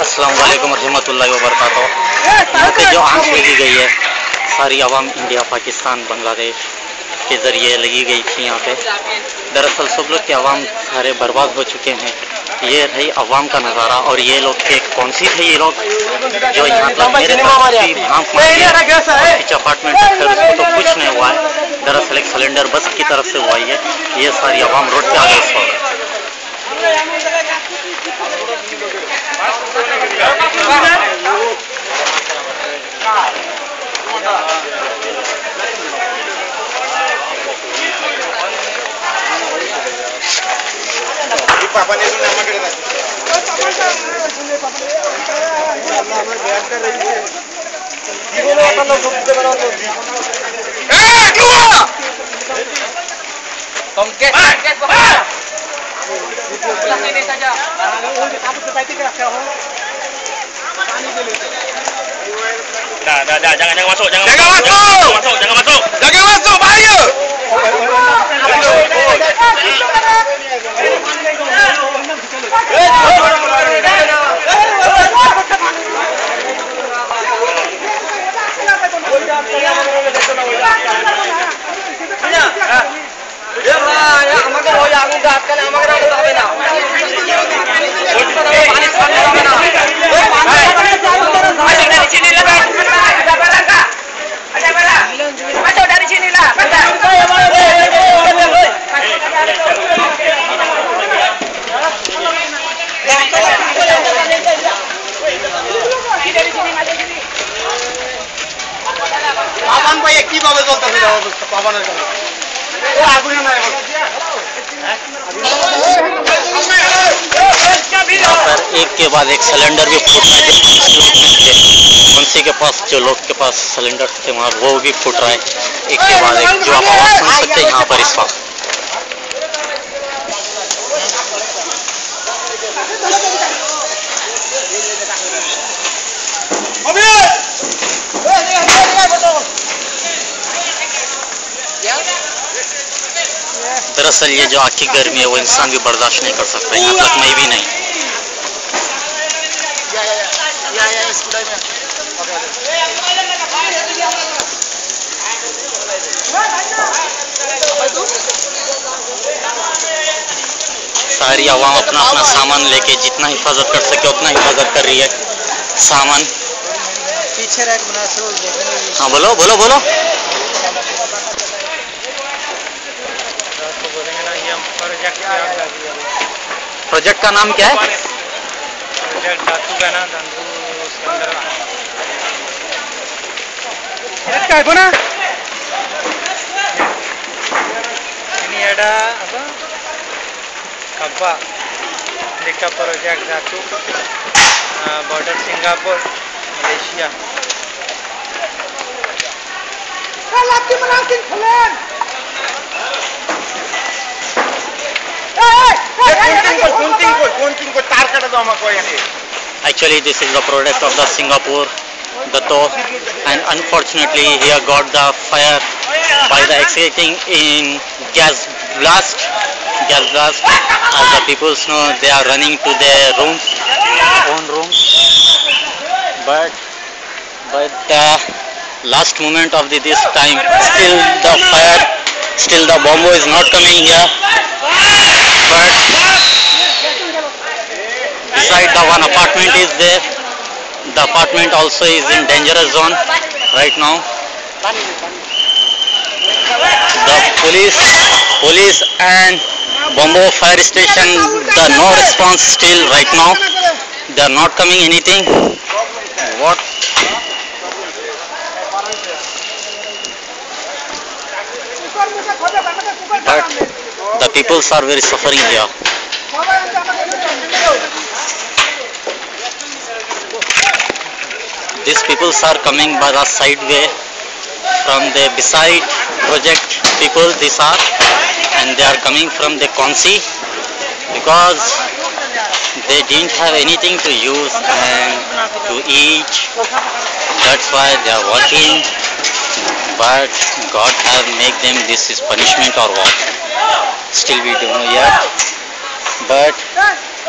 अस्सलाम वालेकुम रहमतुल्लाहि व बरकातहू। यहाँ पे जो आंच लगी गई है सारी आवाम इंडिया पाकिस्तान बांग्लादेश के ज़रिए लगी गई थी यहाँ पे। दरअसल सब लोग के आवाम सारे बर्बाद हो चुके हैं। ये रही आवाम का नज़ारा। और ये लोग के कौन सी थे ये लोग जो यहाँ तक मेरे पीछे अपार्टमेंट है, फिर उसको तो कुछ नहीं हुआ है। दरअसल एक सिलेंडर बस की तरफ से हुआ है। ये सारी आवाम रोड पे आ गई इस वक्त। पापा ने नमाकडे jangan masuk, bahaya. एक के बाद एक सिलेंडर भी फूट रहा है। मुंशी के पास जो लोग के पास सिलेंडर थे वहाँ वो भी फूट रहा है एक के बाद एक, जो आप आवाज़ सुन सकते हैं यहाँ पर इस वक्त। दरअसल ये जो आग की गर्मी है वो इंसान भी बर्दाश्त नहीं कर सकता, यहाँ तक मैं भी नहीं। सारी आवाम अपना अपना सामान लेके जितना हिफाजत कर सके उतना हिफाजत कर रही है। सामान पीछे रैक बना सो। हाँ बोलो बोलो बोलो। प्रोजेक्ट का नाम क्या है? प्रोजेक्ट धातु का ना धातु उसके अंदर क्या है बोना? ini ada apa? Kaba Dika Project Dhatu border Singapore Malaysia. Actually, this is the product of the Singapore Dato, and unfortunately here got the fire by the exciting in gas blast. As the people know, they are running to their rooms, own rooms. But the last moment of this time, still the bomb is not coming here. But beside the one apartment is there. The apartment also is in dangerous zone right now. The police and Bombo fire station, the no response still right now. They are not coming anything. What? But the peoples are very suffering here. These peoples are coming by the side way from the beside project people. These are, and they are coming from the Konsi because they didn't have anything to use and to eat. That's why they are working. But God have make them this is punishment or what? Still we don't know yet. But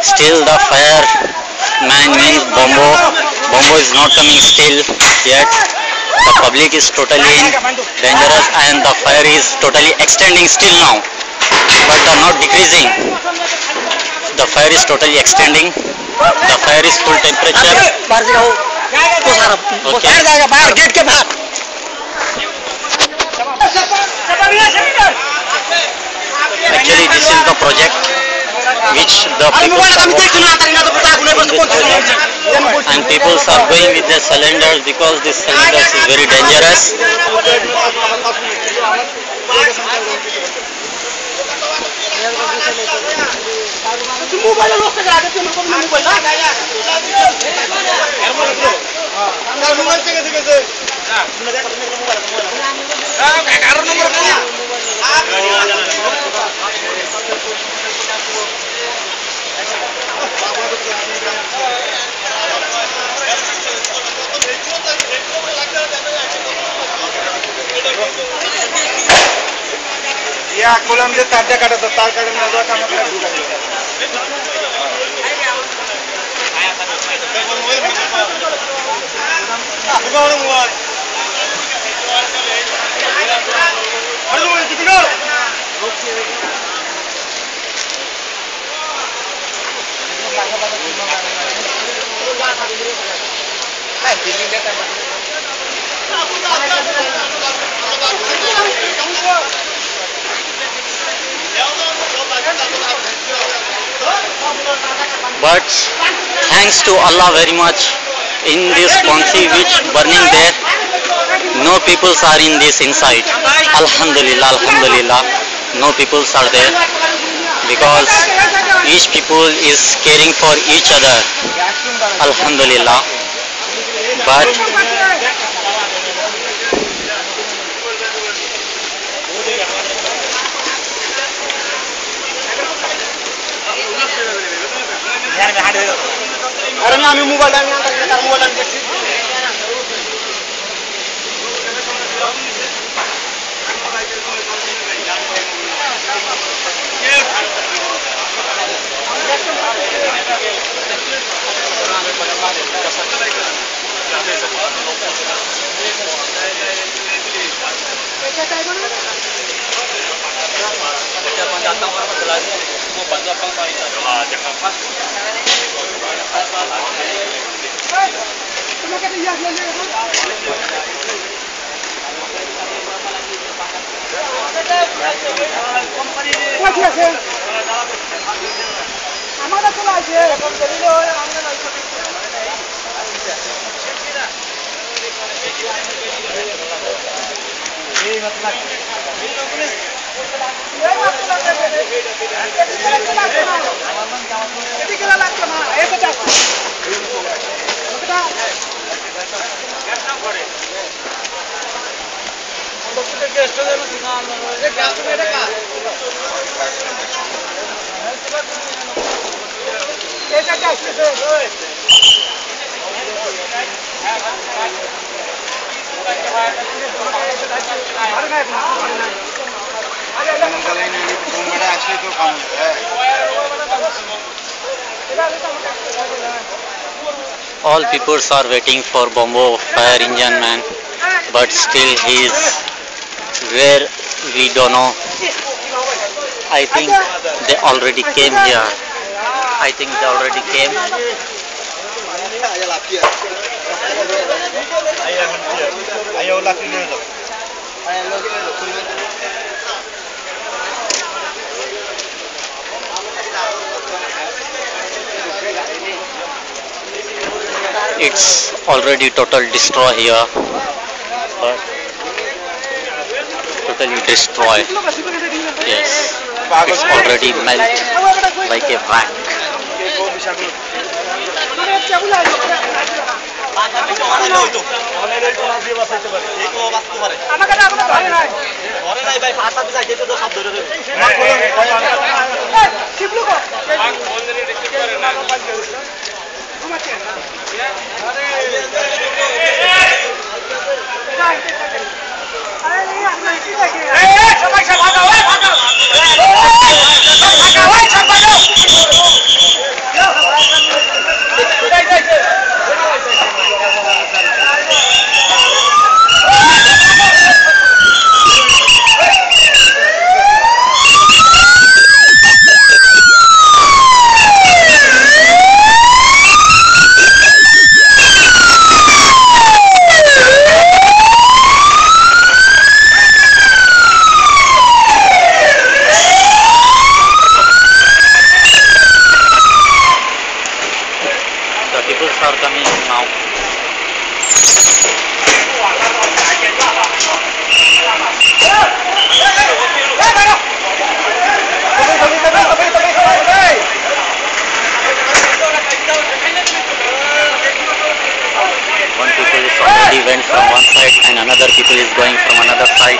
still the fireman means Bombo. Bombo is not coming still yet. The public is totally dangerous and the fire is totally extending still now. But they are not decreasing. The fire is totally extending. The fire is full temperature. Okay. Actually, this is the project which the people are working in this project, and people are going with the cylinders because this cylinders is very dangerous. या कोलमचे तारच्या काढत तार काढून कामाकडे But thanks to Allah very much, in this country which burning there, no peoples are in this inside. Alhamdulillah, Alhamdulillah, no peoples are there because each people is caring for each other. Alhamdulillah. But all people are waiting for Bombo fire engine man, but still he is where we don't know. I think they already came here. I think they already came. It's already total destroy here. But totally destroy. Yes, it's already melt like a wax. Are coming now. One people is already went from one side and another people is going from another side.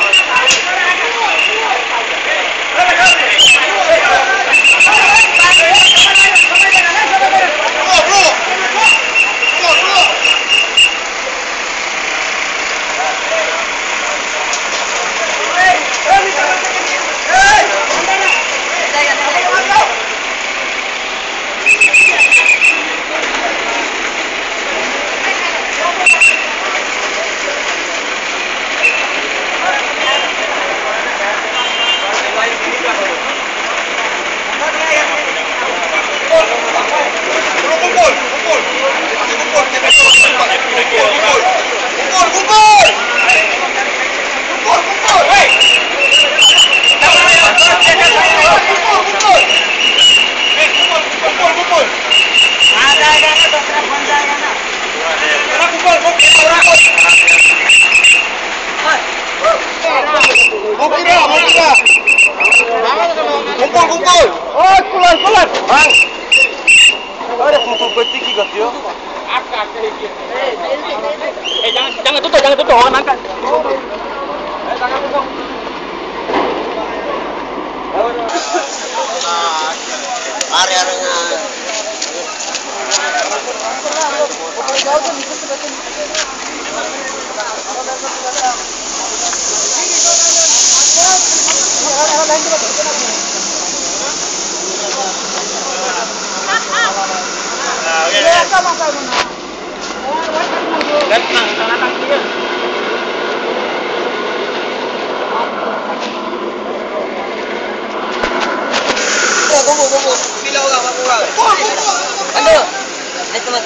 Jangan tutup, orang angkat.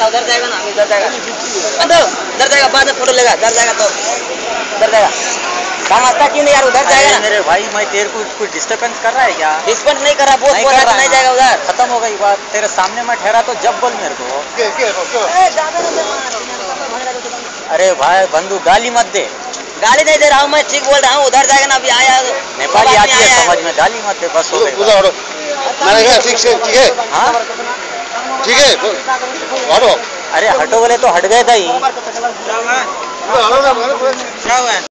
उधर जाएगा ना, इधर जाएगा, उधर जाएगा, बाद में photo लेगा, उधर जाएगा तो उधर जाएगा। समझता क्यों नहीं यार, उधर जाएगा ना। मेरे भाई, मैं तेरे को कुछ डिस्टर्बेंस कर रहा है क्या? डिस्टर्बेंस नहीं कर रहा, बहुत बोल रहा नहीं जाएगा उधर। खत्म हो गई बात, तेरे सामने मैं ठहरा तो जब बोल मेरे को। अरे भाई बंधु, गाली मत दे। गाली नहीं दे रहा हूँ मैं, ठीक बोल रहा हूँ, उधर जाएगा ना। अभी आया नेपाली आती है समझ में, गाली मत दे, बस हो गई। ठीक है, हाँ ठीक है, हटो। अरे हटो बोले तो हट गए था ही। क्या हुआ है?